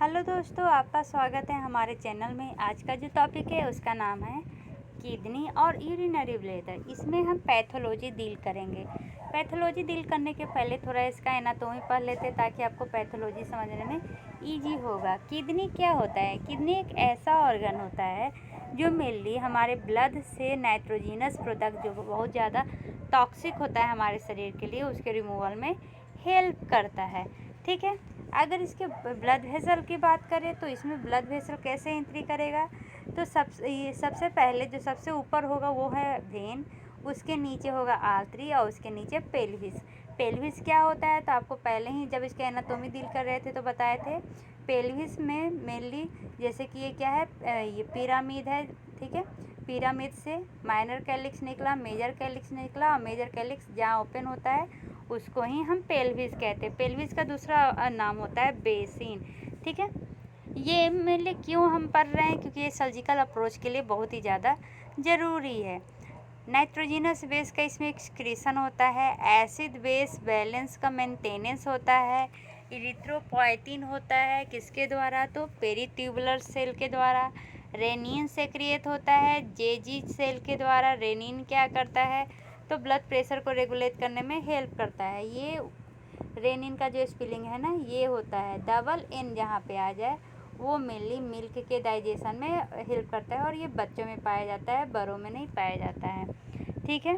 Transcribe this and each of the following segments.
Hello दोस्तों, आपका स्वागत है हमारे चैनल में। आज का जो टॉपिक है उसका नाम है किडनी और यूरिनरी ब्लैडर। इसमें हम पैथोलॉजी डील करेंगे। पैथोलॉजी डील करने के पहले थोड़ा इसका एनाटॉमी पढ़ लेते हैं ताकि आपको पैथोलॉजी समझने में इजी होगा। किडनी क्या होता है? किडनी एक ऐसा ऑर्गन होता है जो मेनली हमारे ब्लड से नाइट्रोजिनस प्रोडक्ट जो बहुत ज़्यादा टॉक्सिक होता है हमारे शरीर के लिए, उसके रिमूवल में हेल्प करता है। ठीक है। अगर इसके ब्लड वेसल की बात करें तो इसमें ब्लड वेसल कैसे एंट्री करेगा, तो सबसे पहले जो सबसे ऊपर होगा वो है वेन, उसके नीचे होगा आर्टरी और उसके नीचे पेल्विस। पेल्विस क्या होता है तो आपको पहले ही जब इसके एनाटॉमी डील कर रहे थे तो बताए थे। पेल्विस में मेनली जैसे कि ये क्या है, ये पिरामिड है। ठीक है। पिरामिड से माइनर कैलिक्स निकला, मेजर कैलिक्स निकला, और मेजर कैलिक्स जहाँ ओपन होता है उसको ही हम पेल्विस कहते हैं। पेल्विस का दूसरा नाम होता है बेसिन। ठीक है। ये मेनली क्यों हम पढ़ रहे हैं, क्योंकि ये सर्जिकल अप्रोच के लिए बहुत ही ज़्यादा ज़रूरी है। नाइट्रोजिनस बेस का इसमें एक्सक्रीशन होता है, एसिड बेस बैलेंस का मेंटेनेंस होता है, इरिथ्रोपोएटिन होता है किसके द्वारा, तो पेरीट्यूबुलर सेल के द्वारा। रेनिन सेक्रिएट होता है जेजी सेल के द्वारा। रेनिन क्या करता है तो ब्लड प्रेशर को रेगुलेट करने में हेल्प करता है। ये रेनिन का जो स्पेलिंग है ना, ये होता है डबल एन, जहाँ पे आ जाए वो मेनली मिल्क के डाइजेशन में हेल्प करता है, और ये बच्चों में पाया जाता है, बड़ों में नहीं पाया जाता है। ठीक है।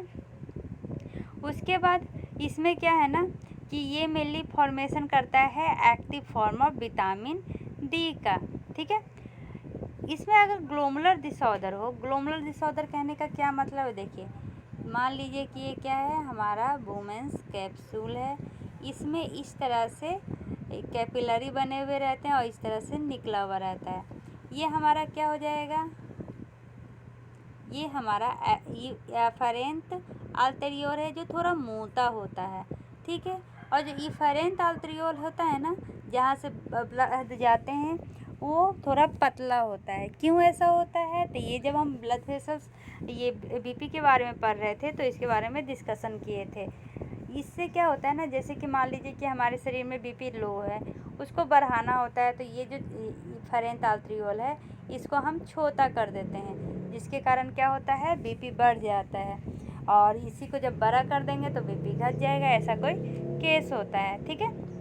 उसके बाद इसमें क्या है ना कि ये मेनली फॉर्मेशन करता है active form of vitamin D का। ठीक है। इसमें अगर ग्लोमुलर डिसऑर्डर हो, ग्लोमुलर डिसऑर्डर कहने का क्या मतलब है, देखिए मान लीजिए कि ये क्या है, हमारा वुमेन्स कैप्सूल है। इसमें इस तरह से कैपिलरी बने हुए रहते हैं और इस तरह से निकला हुआ रहता है। ये हमारा क्या हो जाएगा, ये हमारा एफरेंट आल्टेरियोल है जो थोड़ा मोटा होता है। ठीक है। और जो इफरेंट आल्टेरियोल होता है ना, जहाँ से ब्लड जाते हैं, वो थोड़ा पतला होता है। क्यों ऐसा होता है, तो ये जब हम ब्लड वेसल्स ये बीपी के बारे में पढ़ रहे थे तो इसके बारे में डिस्कशन किए थे। इससे क्या होता है ना, जैसे कि मान लीजिए कि हमारे शरीर में बीपी लो है, उसको बढ़ाना होता है, तो ये जो इफरेंट आल्टेरियोल है इसको हम छोटा कर देते हैं, जिसके कारण क्या होता है, बीपी बढ़ जाता है। और इसी को जब बड़ा कर देंगे तो बीपी घट जाएगा, ऐसा कोई केस होता है। ठीक है।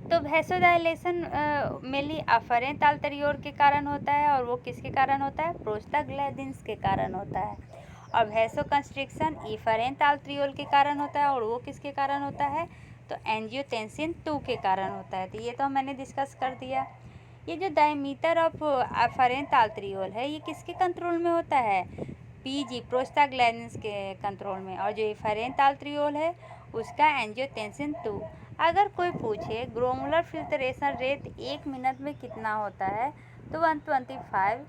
तो वैसोडाइलेशन मेनली अफरेंट आल्टेरियोल के कारण होता है, और वो किसके कारण होता है, प्रोस्टाग्लैंडिन्स के कारण होता है। और वैसोकंस्ट्रिक्शन इफरेंट आल्टेरियोल के कारण होता है, और वो किसके कारण होता है, तो एंजियोटेंसिन 2 के कारण होता है। तो ये तो मैंने डिस्कस कर दिया। ये जो डायमीटर ऑफ अफरेंट आल्टेरियोल है ये किसके कंट्रोल में होता है, पीजी प्रोस्टाग्लैंडिन्स के कंट्रोल में, और जो इफरेंट आल्टेरियोल है उसका एंजियोटेंसिन 2। अगर कोई पूछे ग्लोमुलर फिल्ट्रेशन रेट 1 मिनट में कितना होता है, तो 125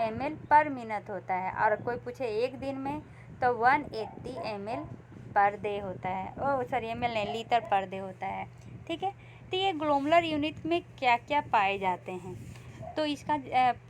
ml पर मिनट होता है। और कोई पूछे एक दिन में, तो 180 ml पर डे होता है। ml नहीं, लीटर पर डे होता है। ठीक है। तो ये ग्लोमुलर यूनिट में क्या क्या पाए जाते हैं, तो इसका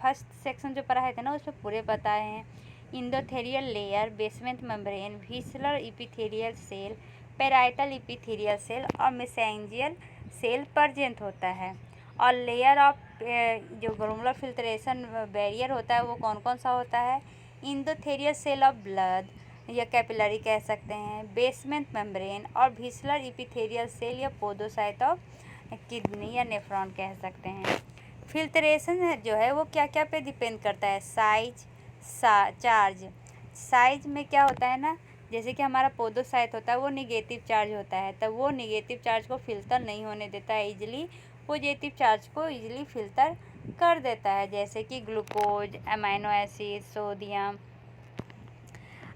फर्स्ट सेक्शन जो पढ़ाए थे ना उसमें पूरे बताए हैं। Endothelial layer, basement membrane, visceral epithelial cell, parietal epithelial cell और मेसेंजियल सेल प्रेजेंट होता है। और लेयर ऑफ जो ग्लोमुलर फिल्ट्रेशन बैरियर होता है वो कौन कौन सा होता है, इंडोथेलियल सेल ऑफ ब्लड या कैपिलरी कह सकते हैं, बेसमेंट मेम्ब्रेन, और विसलर इपिथेलियल सेल या पोडोसाइट ऑफ किडनी या नेफ्रॉन कह सकते हैं। फिल्ट्रेशन जो है वो क्या क्या पे डिपेंड करता है, साइज, चार्ज। साइज में क्या होता है ना, जैसे कि हमारा पोडोसाइट होता है वो निगेटिव चार्ज होता है, तब वो निगेटिव चार्ज को फिल्टर नहीं होने देता है इजीली, पॉजिटिव चार्ज को इजीली फिल्टर कर देता है, जैसे कि ग्लूकोज, अमीनो एसिड, सोडियम।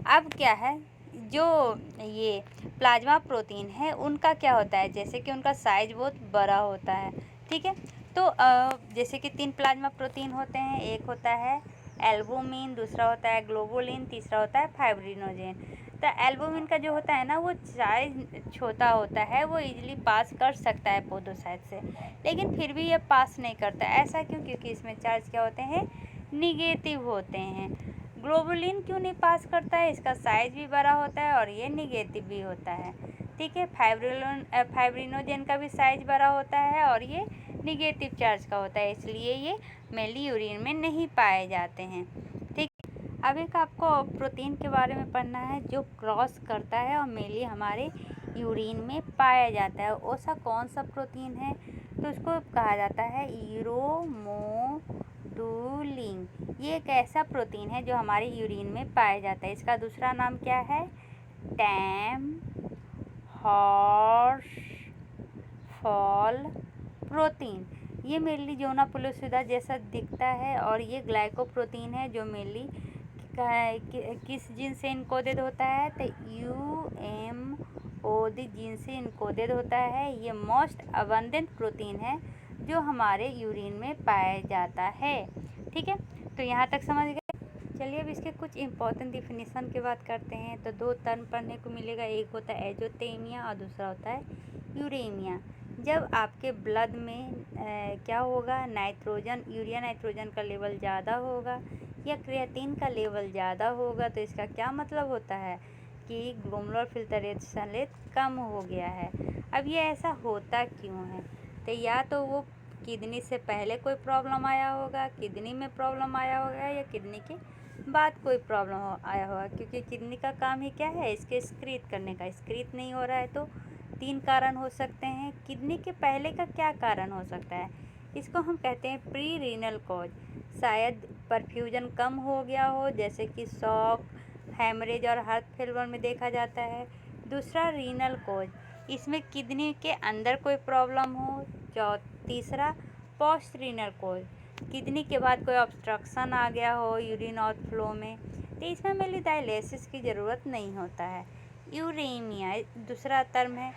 अब क्या है, जो ये प्लाज्मा प्रोटीन है उनका क्या होता है, जैसे कि उनका साइज बहुत बड़ा होता है। ठीक है। तो जैसे कि 3 प्लाज्मा प्रोटीन होते हैं, एक होता है एल्बुमिन, दूसरा होता है ग्लोबुलिन, तीसरा होता है फाइब्रिनोजेन। तो एल्बुमिन का जो होता है ना वो साइज छोटा होता है, वो इजीली पास कर सकता है पोडोसाइट से, लेकिन फिर भी ये पास नहीं करता। ऐसा क्यों, क्योंकि इसमें चार्ज क्या होते हैं, निगेटिव होते हैं। ग्लोबुलिन क्यों नहीं पास करता है, इसका साइज भी बड़ा होता है और ये निगेटिव भी होता है। ठीक है। फाइब्रिनोजेन का भी साइज बड़ा होता है और ये निगेटिव चार्ज का होता है, इसलिए ये मेनली यूरिन में नहीं पाए जाते हैं। ठीक, अब एक आपको प्रोटीन के बारे में पढ़ना है जो क्रॉस करता है और मेनली हमारे यूरिन में पाया जाता है। ऐसा कौन सा प्रोटीन है? तो उसको कहा जाता है यूरोमोडुलिन। ये एक ऐसा प्रोटीन है जो हमारे यूरिन में पाया जाता है। इसका दूसरा नाम क्या है? Time horse fall protein. ये मेनली जोना पेलुसिडा जैसा दिखता है और ये ग्लाइकोप्रोटीन है जो मेनली किस जीन से इनकोडेड होता है? तो UMOD जीन से इनकोडेड होता है। ये मोस्ट अबंडेंट प्रोटीन है जो हमारे यूरिन में पाया जाता है। ठीक है, तो यहाँ तक समझ गए। चलिए अब इसके कुछ इंपॉर्टेंट डिफिनीशन की बात करते हैं। तो दो टर्म पढ़ने को मिलेगा, एक होता है एजोथेमिया और दूसरा होता है यूरेमिया। जब आपके ब्लड में क्या होगा, नाइट्रोजन, यूरिया नाइट्रोजन का लेवल ज़्यादा होगा या क्रिएटिन का लेवल ज़्यादा होगा, तो इसका क्या मतलब होता है कि ग्लोमेरुलर फिल्ट्रेशन रेट कम हो गया है। अब ये ऐसा होता क्यों है? तो या तो वो किडनी से पहले कोई प्रॉब्लम आया होगा, किडनी में प्रॉब्लम आया होगा, या किडनी के बाद कोई प्रॉब्लम आया होगा, क्योंकि किडनी का काम ही क्या है? इसके एक्सक्रीट करने का। एक्सक्रीट नहीं हो रहा है तो 3 कारण हो सकते हैं। किडनी के पहले का क्या कारण हो सकता है? इसको हम कहते हैं प्री रीनल कॉज। शायद परफ्यूजन कम हो गया हो, जैसे कि शॉक, हैमरेज और हार्ट फेलियर में देखा जाता है। दूसरा रीनल कॉज, इसमें किडनी के अंदर कोई प्रॉब्लम हो। तीसरा पोस्ट रीनल कॉज, किडनी के बाद कोई ऑब्स्ट्रक्शन आ गया हो यूरिन आउटफ्लो में, तो इसमें मेनली डायलिसिस की ज़रूरत नहीं होता है। यूरेमिया दूसरा टर्म है।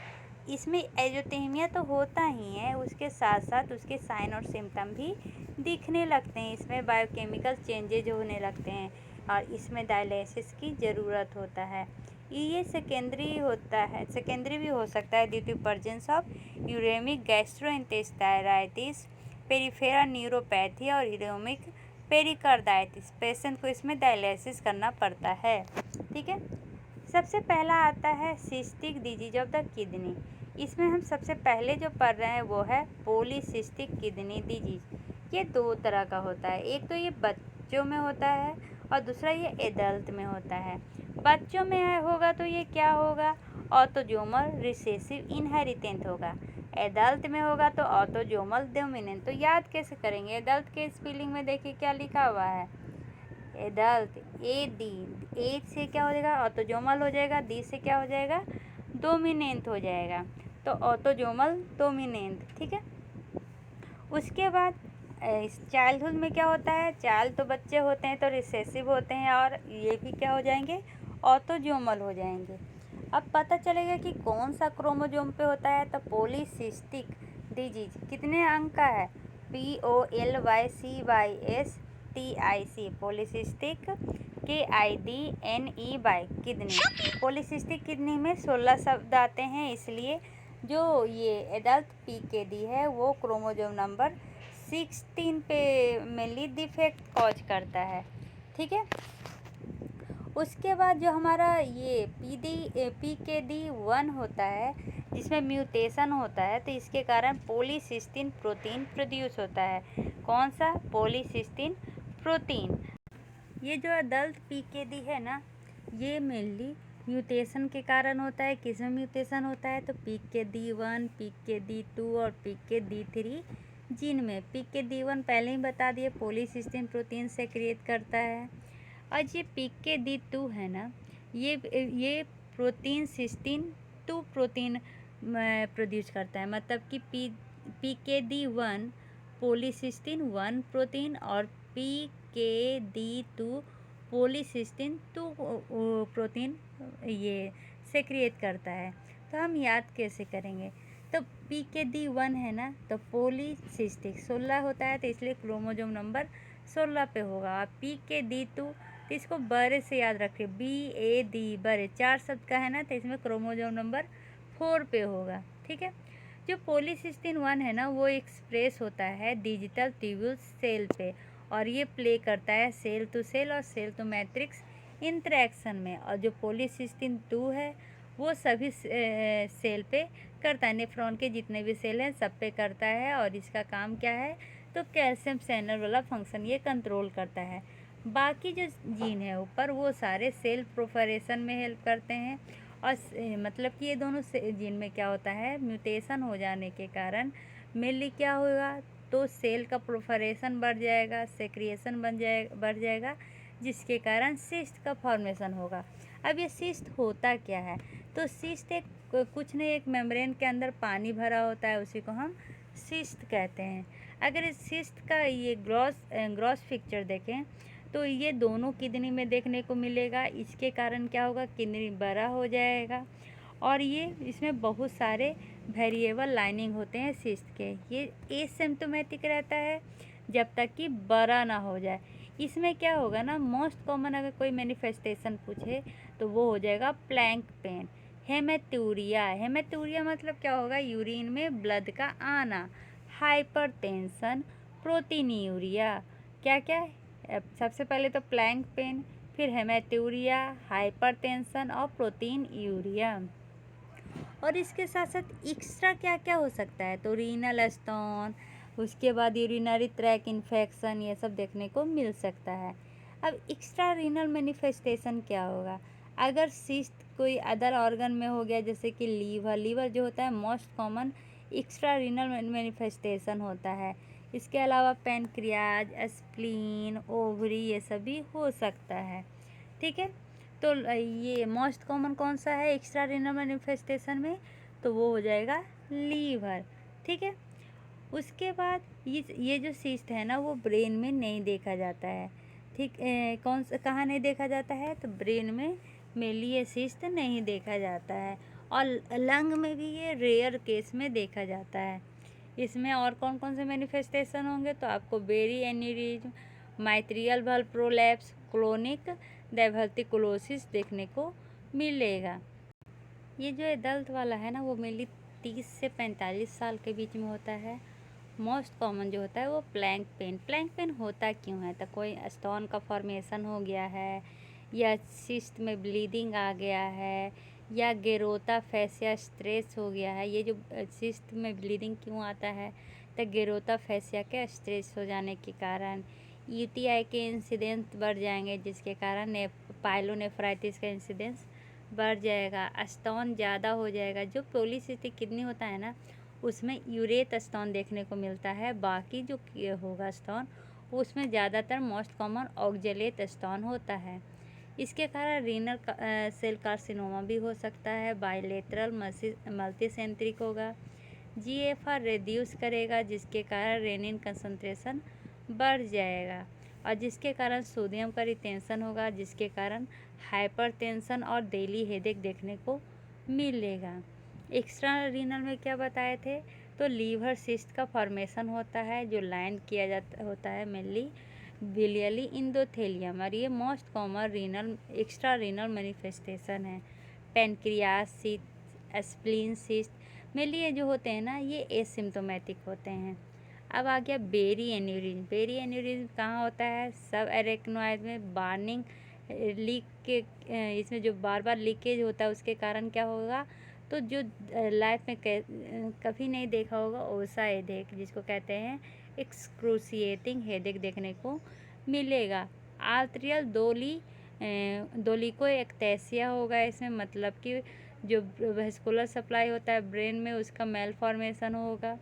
इसमें एजोथेमिया तो होता ही है, उसके साथ साथ उसके साइन और सिम्टम भी दिखने लगते हैं। इसमें बायोकेमिकल चेंजेज होने लगते हैं और इसमें डायलिसिस की ज़रूरत होता है। ये सेकेंडरी होता है, सेकेंडरी भी हो सकता है due to presence of uremic gastroenteritis, peripheral neuropathy और यूरेमिक पेरिकार्डाइटिस। पेशेंट को इसमें डायलिसिस करना पड़ता है। ठीक है, सबसे पहला आता है cystic disease of the kidney. इसमें हम सबसे पहले जो पढ़ रहे हैं वो है पॉलीसिस्टिक किडनी डिजीज। ये 2 तरह का होता है, एक तो ये बच्चों में होता है और दूसरा ये एडल्ट में होता है। बच्चों में होगा तो ये क्या होगा? ऑटोजोमल रिसेसिव इनहेरिटेंट होगा। एडल्ट में होगा तो ऑटोजोमल डोमिनेंट। तो याद कैसे करेंगे? एडल्ट के स्पेलिंग में देखिए क्या लिखा हुआ है, एडल्ट AD, ए से क्या हो जाएगा? ऑटोजोमल हो जाएगा, डी से क्या हो जाएगा? डोमिनेंट हो जाएगा। तो ऑटोजोमल डोमिनेंट। ठीक है, उसके बाद चाइल्डहुड में क्या होता है? चाइल्ड तो बच्चे होते हैं तो रिसेसिव होते हैं और ये भी क्या हो जाएंगे? ऑटोजोमल हो जाएंगे। अब पता चलेगा कि कौन सा क्रोमोजोम पे होता है। तो पॉलीसिस्टिक डिजीज कितने अंक का है? POLYCYSTIC, polycystic KIDNE by kidney. Polycystic kidney में 16 शब्द आते हैं, इसलिए जो ये एडल्ट PKD है वो क्रोमोजोम नंबर 16 पे मेनली डिफेक्ट कॉज करता है। ठीक है, उसके बाद जो हमारा ये PKD1 होता है जिसमें म्यूटेशन होता है, तो इसके कारण पॉलीसिस्टीन प्रोटीन प्रोड्यूस होता है। कौन सा? पॉलीसिस्टीन प्रोटीन। ये जो अडल्ट PKD है ना, ये मेनली म्यूटेशन के कारण होता है। किसमें म्यूटेशन होता है? तो PKD1, PKD2 और PKD3 जीन में। PKD1 पहले ही बता दिए पॉलीसिस्टीन प्रोटीन से क्रिएट करता है। और ये PKD2 है ना, ये प्रोटीन सिस्टीन 2 प्रोटीन प्रोड्यूस करता है। मतलब कि PKD1 पॉलीसिस्टीन 1 प्रोटीन और PKD2 पॉलीसिस्टीन 2 प्रोटीन ये से क्रिएट करता है। तो हम याद कैसे करेंगे? तो PKD1 है ना, तो पॉलीसिस्टिक 16 होता है, तो इसलिए क्रोमोजोम नंबर 16 पे होगा। और PKD2 तो इसको बड़े से याद रखिए, BAD बड़े 4 शब्द का है ना, तो इसमें क्रोमोजोम नंबर 4 पे होगा। ठीक है, जो पॉलीसिस्टीन 1 है ना, वो एक्सप्रेस होता है डिजिटल ट्यूब्यूल सेल पे और ये प्ले करता है सेल टू सेल और सेल टू मैट्रिक्स इंटरेक्शन में। और जो पॉलीसिस्टीन 2 है वो सभी सेल पे करता है। नेफ्रॉन के जितने भी सेल हैं सब पे करता है। और इसका काम क्या है, तो कैल्शियम चैनल वाला फंक्शन ये कंट्रोल करता है। बाकी जो जीन है ऊपर वो सारे सेल प्रोफरेशन में हेल्प करते हैं। और मतलब कि ये दोनों जीन में क्या होता है, म्यूटेशन हो जाने के कारण मेनली क्या होगा, तो सेल का प्रोफरेशन बढ़ जाएगा, सेक्रिएशन बढ़ जाएगा, जिसके कारण सिस्ट का फॉर्मेशन होगा। अब ये सिस्ट होता क्या है, तो सिस्ट एक कुछ नहीं, एक मेम्ब्रेन के अंदर पानी भरा होता है, उसी को हम सिस्ट कहते हैं। अगर इस सिस्ट का ये ग्रॉस पिक्चर देखें तो ये दोनों किडनी में देखने को मिलेगा। इसके कारण क्या होगा, किडनी बड़ा हो जाएगा। और ये इसमें बहुत सारे वेरिएबल लाइनिंग होते हैं सिस्ट के। ये एसिम्प्टोमेटिक रहता है जब तक कि बड़ा ना हो जाए। इसमें क्या होगा ना, मोस्ट कॉमन अगर कोई मैनिफेस्टेशन पूछे तो वो हो जाएगा प्लैंक पेन, हेमेटूरिया। हेमेटूरिया मतलब क्या होगा, यूरिन में ब्लड का आना, हाइपरटेंशन, प्रोटीनयूरिया। क्या क्या है, सबसे पहले तो प्लैंक पेन, फिर हेमेटूरिया, हाइपरटेंशन और प्रोटीन यूरिया। और इसके साथ साथ एक्स्ट्रा क्या क्या हो सकता है, तो रीनल स्टोन, उसके बाद यूरिनरी ट्रैक इन्फेक्शन, ये सब देखने को मिल सकता है। अब एक्स्ट्रा रीनल मैनिफेस्टेशन क्या होगा, अगर सिस्ट कोई अदर ऑर्गन में हो गया, जैसे कि लीवर जो होता है most common extra renal manifestation होता है। इसके अलावा पैनक्रियाज, स्प्लीन, ओवरी, ये सब भी हो सकता है। ठीक है, तो ये मोस्ट कॉमन कौन सा है एक्स्ट्रा रीनल मैनिफेस्टेशन में, तो वो हो जाएगा लीवर। ठीक है, उसके बाद ये जो सिस्ट है ना, वो ब्रेन में नहीं देखा जाता है। ठीक, कौन सा कहाँ नहीं देखा जाता है, तो ब्रेन में मेनली ये सिस्ट नहीं देखा जाता है। और लंग में भी ये रेयर केस में देखा जाता है। इसमें और कौन कौन से मैनिफेस्टेशन होंगे, तो आपको berry aneurysm, mitral valve prolapse, colonic diverticulosis देखने को मिलेगा। ये जो एडल्ट वाला है ना, वो मेनली 30 से 45 साल के बीच में होता है। मोस्ट कॉमन जो होता है वो प्लैंक पेन होता क्यों है, तो कोई स्टोन का फॉर्मेशन हो गया है, या सिस्ट में ब्लीडिंग आ गया है, या गेरोता फैसिया स्ट्रेस हो गया है। ये जो सिस्ट में ब्लीडिंग क्यों आता है, तो गेरोता फैसिया के स्ट्रेस हो जाने के कारण यूटीआई के इंसिडेंस बढ़ जाएंगे, जिसके कारण पाइलोनेफ्राइटिस का इंसिडेंस बढ़ जाएगा, स्टोन ज़्यादा हो जाएगा। जो पॉलीसिस्टिक किडनी होता है ना, उसमें यूरेट स्टोन देखने को मिलता है। बाकी जो होगा स्टोन, उसमें ज़्यादातर मोस्ट कॉमन ऑक्जेलेट स्टोन होता है। इसके कारण रीनल सेल कार्सिनोमा भी हो सकता है। बायलेटरल मल्टीसेंट्रिक होगा। जीएफआर रिड्यूस करेगा, जिसके कारण रेनिन कंसंट्रेशन बढ़ जाएगा, और जिसके कारण सोडियम का रिटेंशन होगा, जिसके कारण हाइपरटेंशन और डेली हेडेक देखने को मिलेगा। एक्स्ट्रा रीनल में क्या बताए थे, तो लीवर सिस्ट का फॉर्मेशन होता है, जो लाइन किया जाता होता है मेनली बिलियरी इंडोथेलियम, और ये most common extra renal manifestation है। Pancreas cyst, spleen cyst, mainly ये जो होते हैं ना, ये एसिम्प्टोमेटिक होते हैं। अब आ गया बेरी एन्यूरिज्म कहाँ होता है, सब एरेक्नोइड में बार्निंग लीक के इसमें जो बार बार लीकेज होता है, उसके कारण क्या होगा, तो जो लाइफ में कभी नहीं देखा होगा वैसा हेडेक, जिसको कहते हैं एक्सक्रूसिएटिंग हेडेक देखने को मिलेगा। आर्टेरियल दोलिको एक्टेसिया होगा इसमें, मतलब कि जो वेस्कुलर सप्लाई होता है ब्रेन में, उसका मेल फॉर्मेशन होगा।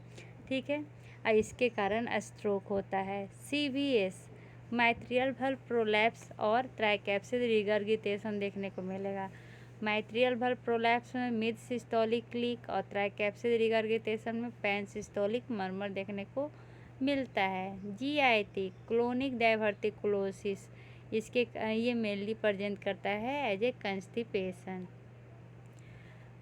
ठीक है, और इसके कारण स्ट्रोक होता है। सीवीएस माइट्रियल वाल्व प्रोलैप्स और ट्राइकैप्सिड रिगर्गिटेशन देखने को मिलेगा। माइट्रियल वाल्व प्रोलैप्स में मिड सिस्टोलिक लीक और ट्राइकैप्सिड रिगर्गिटेशन में पैन सिस्टोलिक मर्मर देखने को मिलता है। जीआईटी क्लोनिक डायवर्टिकुलोसिस, इसके ये मेनली प्रेजेंट करता है as a constipation.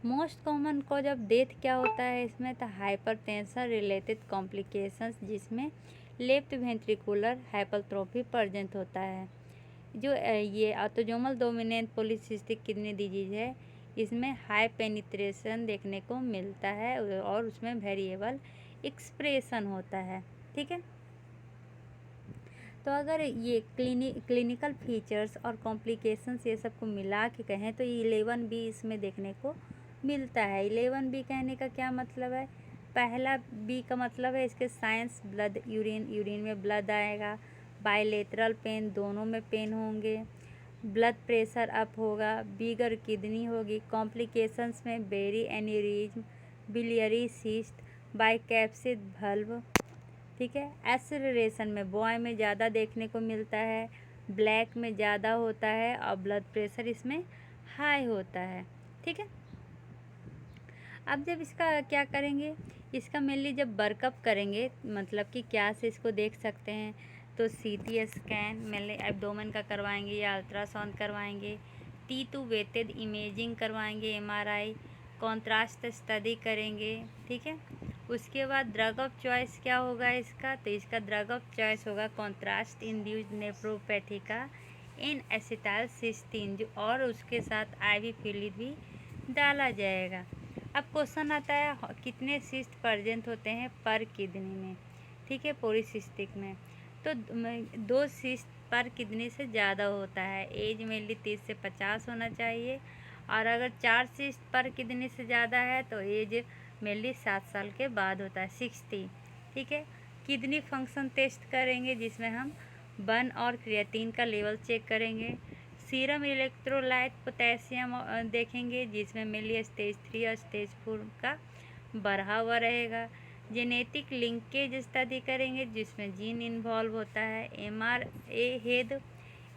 Most common cause of death क्या होता है इसमें, तो हाइपरटेंशन रिलेटेड कॉम्प्लिकेशंस, जिसमें लेफ्ट वेंट्रिकुलर हाइपरट्रोफी प्रेजेंट होता है। जो ये autosomal dominant polycystic kidney disease है, इसमें हाई पेनिट्रेशन देखने को मिलता है और उसमें वेरिएबल एक्सप्रेशन होता है। ठीक है, तो अगर ये क्लिनिकल फीचर्स और कॉम्प्लिकेशंस ये सब को मिला के कहें तो 11B इसमें देखने को मिलता है। 11B कहने का क्या मतलब है? पहला बी का मतलब है इसके साइंस, ब्लड, यूरिन में ब्लड आएगा, बायलेटरल पेन, दोनों में पेन होंगे, ब्लड प्रेशर अप होगा, बिगर किडनी होगी, कॉम्प्लिकेशंस में berry aneurysm, biliary cyst, bicuspid भल्व, ठीक है। एसिलरेशन में बॉय में ज़्यादा देखने को मिलता है, ब्लैक में ज़्यादा होता है और ब्लड प्रेशर इसमें हाई होता है, ठीक है। अब जब इसका क्या करेंगे, इसका मेनली जब वर्कअप करेंगे, मतलब कि क्या से इसको देख सकते हैं, तो CT स्कैन मेनली एब्डोमेन का करवाएंगे या अल्ट्रासाउंड करवाएंगे, T2 वेटेड इमेजिंग करवाएंगे, MRI, कॉन्ट्रास्ट स्टडी करेंगे, ठीक है। उसके बाद ड्रग ऑफ चॉइस क्या होगा इसका, तो इसका ड्रग ऑफ चॉइस होगा कॉन्ट्रास्ट इंड्यूस्ड नेफ्रोपैथी का इन एसिटाइलसिस्टीन, जो और उसके साथ IV फ्लूइड भी डाला जाएगा। अब क्वेश्चन आता है कितने सिस्ट प्रेजेंट होते हैं पर किडनी में, ठीक है, पॉलीसिस्टिक में। तो 2 सिस्ट पर किडनी से ज़्यादा होता है। एज मेनली 30 से 50 होना चाहिए, और अगर 4 सिस्ट पर किडनी से ज़्यादा है तो एज मेनली 7 साल के बाद होता है, 60, ठीक है। किडनी फंक्शन टेस्ट करेंगे जिसमें हम बन और क्रिएटिन का लेवल चेक करेंगे, सीरम इलेक्ट्रोलाइट पोटेशियम देखेंगे जिसमें मेनली स्टेज 3 और स्टेज 4 का बढ़ा हुआ रहेगा, जेनेटिक लिंकेज स्टडी करेंगे जिसमें जीन इन्वॉल्व होता है, MRA हेड,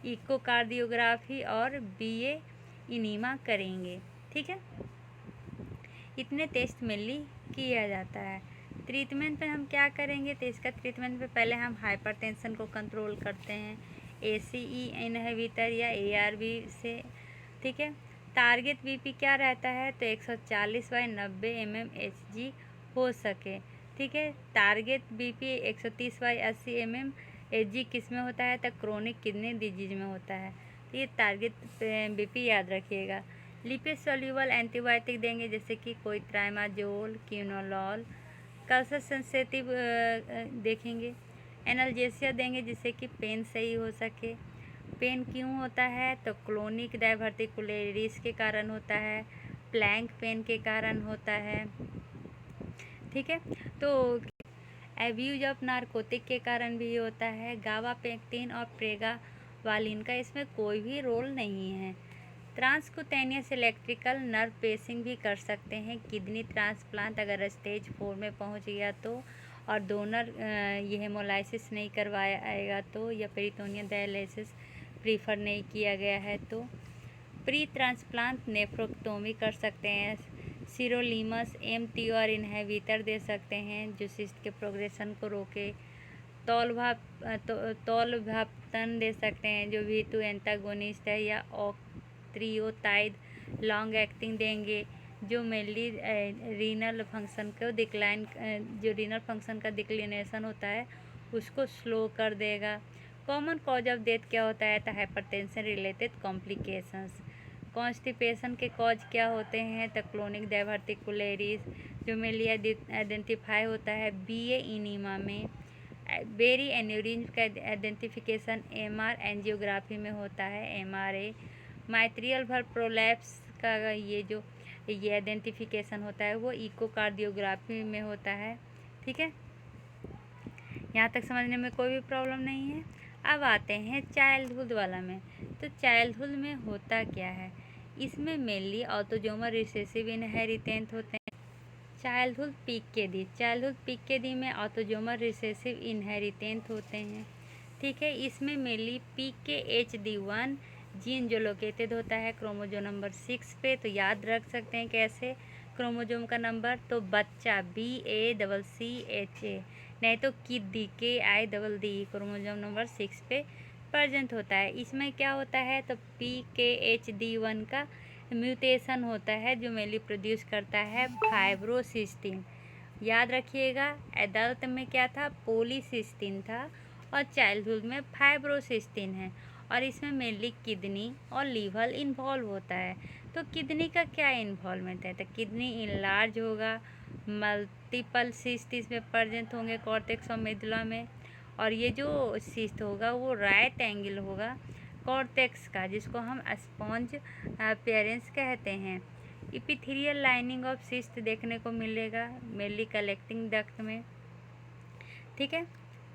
इकोकार्डियोग्राफी और BA इनीमा करेंगे, ठीक है। इतने टेस्ट मेनली किया जाता है। ट्रीटमेंट में हम क्या करेंगे, तो इसका ट्रीटमेंट में पहले हम हाइपरटेंशन को कंट्रोल करते हैं ACE इनहिबिटर या ARB से, ठीक है। टारगेट BP क्या रहता है, तो 140/90 mmHg हो सके, ठीक है। टारगेट BP 130/80 mmHg किस में होता है, तो क्रोनिक किडनी डिजीज में होता है, तो ये टारगेट BP याद रखिएगा। लिपिड सोल्यूबल एंटीबायोटिक देंगे जैसे कि कोई ट्राइमाजोल, क्यूनोलॉल, कल्सर सेंसिटिव देखेंगे, एनाल्जेसिया देंगे जिससे कि पेन सही हो सके। पेन क्यों होता है, तो क्रोनिक डायवर्टिकुलेरिस के कारण होता है, प्लैंक पेन के कारण होता है, ठीक है। तो एब्यूज ऑफ नारकोटिक के कारण भी होता है। गाबापेक्टिन और प्रेगावालिन का इसमें कोई भी रोल नहीं है। ट्रांसक्यूटेनियस इलेक्ट्रिकल नर्व पेसिंग भी कर सकते हैं। किडनी ट्रांसप्लांट अगर स्टेज 4 में पहुंच गया तो, और डोनर ये हेमोलाइसिस नहीं करवाएगा तो, या पेरिटोनियल डायलिसिस प्रीफर नहीं किया गया है तो प्री ट्रांसप्लांट नेफ्रोक्टोमी कर सकते हैं। सिरोलीमस MTOR इनहिबिटर दे सकते हैं जो सिस्ट के प्रोग्रेशन को रोके। तौलभाप्तन दे सकते हैं जो V2 एंटागोनिस्ट है, या ऑक्ट्रियोटाइड लॉन्ग एक्टिंग देंगे जो मेनली रीनल फंक्शन को डिक्लाइन, जो रीनल फंक्शन का डिक्लिनेशन होता है उसको स्लो कर देगा। कॉमन कॉज ऑफ डेथ क्या होता है, तो हाइपरटेंशन रिलेटेड कॉम्प्लिकेशंस। कॉन्स्टिपेशन के कॉज क्या होते हैं, तो क्रोनिक डायवर्टिकुलेरिस जो मेनली आइडेंटिफाई होता है BA इनीमा में। बेरी एन्यूरिज्म का आइडेंटिफिकेशन MR एंजियोग्राफी में होता है, MRA। माइट्रियल भर प्रोलैप्स का ये आइडेंटिफिकेशन होता है वो इकोकार्डियोग्राफी में होता है, ठीक है। यहाँ तक समझने में कोई भी प्रॉब्लम नहीं है। अब आते हैं चाइल्डहुड वाला में। तो चाइल्डहुड में होता क्या है, इसमें मेनली ऑटोसोमल रिसेसिव इनहेरिटेंट होते हैं। चाइल्डहुड PKD में ऑटोसोमल रिसेसिव इनहेरिटेंट होते हैं, ठीक है। इसमें मेनली PKHD1 जीन जो लोकेटेड होता है क्रोमोजोम नंबर 6 पे, तो याद रख सकते हैं कैसे क्रोमोजोम का नंबर, तो बच्चा BACCHA, नहीं तो किड KIDD क्रोमोजोम नंबर 6 पे प्रेजेंट होता है। इसमें क्या होता है, तो PKHD1 का म्यूटेशन होता है जो मेनली प्रोड्यूस करता है फाइब्रोसिस्टिन। याद रखिएगा, एडल्ट में क्या था, पॉलीसिस्टिन था, और चाइल्डहुड में फाइब्रोसिस्टिन है, और इसमें मेनली किडनी और लीवर इन्वॉल्व होता है। तो किडनी का क्या इन्वॉल्वमेंट है, तो किडनी इनलार्ज होगा, मल्टीपल सिस्ट इसमें प्रेजेंट होंगे कॉर्टेक्स और मेडुला में, और ये जो सिस्ट होगा वो राइट एंगल होगा कॉर्टेक्स का, जिसको हम स्पॉन्ज पेरेंस कहते हैं। इपिथेलियल लाइनिंग ऑफ सिस्ट देखने को मिलेगा मेनली कलेक्टिंग डक्ट में, ठीक है।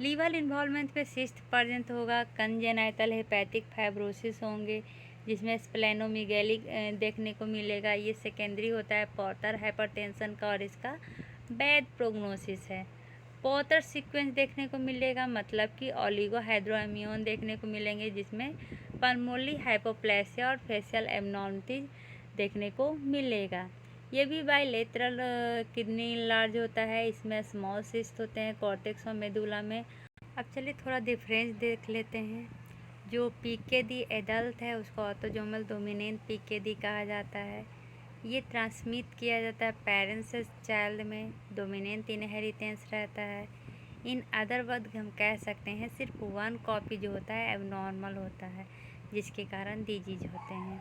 लीवर इन्वॉल्वमेंट पे सिस्ट प्रेजेंट होगा। कंजेनाइटल हेपेटिक फाइब्रोसिस होंगे जिसमें स्प्लेनोमेगाली देखने को मिलेगा। ये सेकेंडरी होता है पोर्टर हाइपरटेंशन का और इसका बैड प्रोग्नोसिस है। पोर्टर सीक्वेंस देखने को मिलेगा, मतलब कि ओलिगोहाइड्रोएम्यून देखने को मिलेंगे जिसमें पल्मोनरी हाइपोप्लेसिया और फेशियल एब्नॉर्मलिटीज देखने को मिलेगा। ये भी बाइलेटरल किडनी लार्ज होता है, इसमें स्मॉल सिस्ट होते हैं कॉर्टेक्स और मेदुला में। अब चलिए थोड़ा डिफरेंस देख लेते हैं। जो पीकेडी एडल्ट है उसको ऑटोसोमल डोमिनेंट पीकेडी कहा जाता है। ये ट्रांसमिट किया जाता है पेरेंट्स से चाइल्ड में, डोमिनेंट इनहेरिटेंस रहता है। इन अदर वर्ड हम कह सकते हैं सिर्फ वन कॉपी जो होता है एबनॉर्मल होता है, जिसके कारण डिजीज होते हैं।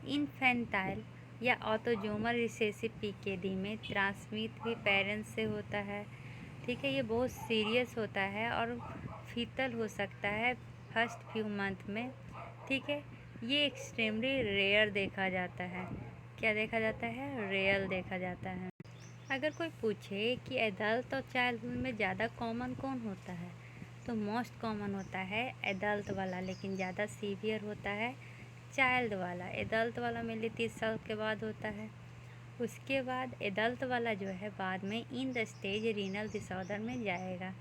इन्फेंटाइल या ऑटोसोमल रिसेसिव पीकेडी में ट्रांसमिट भी पेरेंट्स से होता है, ठीक है। ये बहुत सीरियस होता है और फीटल हो सकता है फर्स्ट फ्यू मंथ में, ठीक है। ये एक्सट्रीमली रेयर देखा जाता है। क्या देखा जाता है? रेयर देखा जाता है। अगर कोई पूछे कि एडल्ट और चाइल्डहुड में ज़्यादा कॉमन कौन होता है, तो मोस्ट कॉमन होता है एडल्ट वाला, लेकिन ज़्यादा सीवियर होता है चाइल्ड वाला। एडल्ट वाला मेनली 30 साल के बाद होता है। उसके बाद एडल्ट वाला जो है बाद में in the stage renal disorder में जाएगा,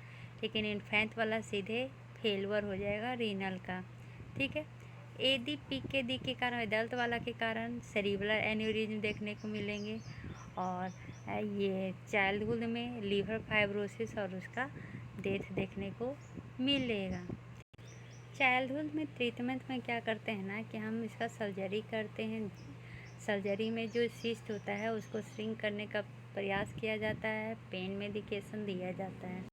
लेकिन इन्फेंट वाला सीधे फेलवर हो जाएगा रीनल का, ठीक है। एडी पीकेडी के कारण, एडल्ट वाला के कारण सेरिब्रल एन्यूरिज्म देखने को मिलेंगे और ये चाइल्डहुड में लीवर फाइब्रोसिस और उसका डेथ देखने को मिलेगा। चाइल्डहुड में ट्रीटमेंट में क्या करते हैं ना कि हम इसका सर्जरी करते हैं। सर्जरी में जो सिस्ट होता है उसको श्रिंक करने का प्रयास किया जाता है, पेन मेडिकेशन दिया जाता है।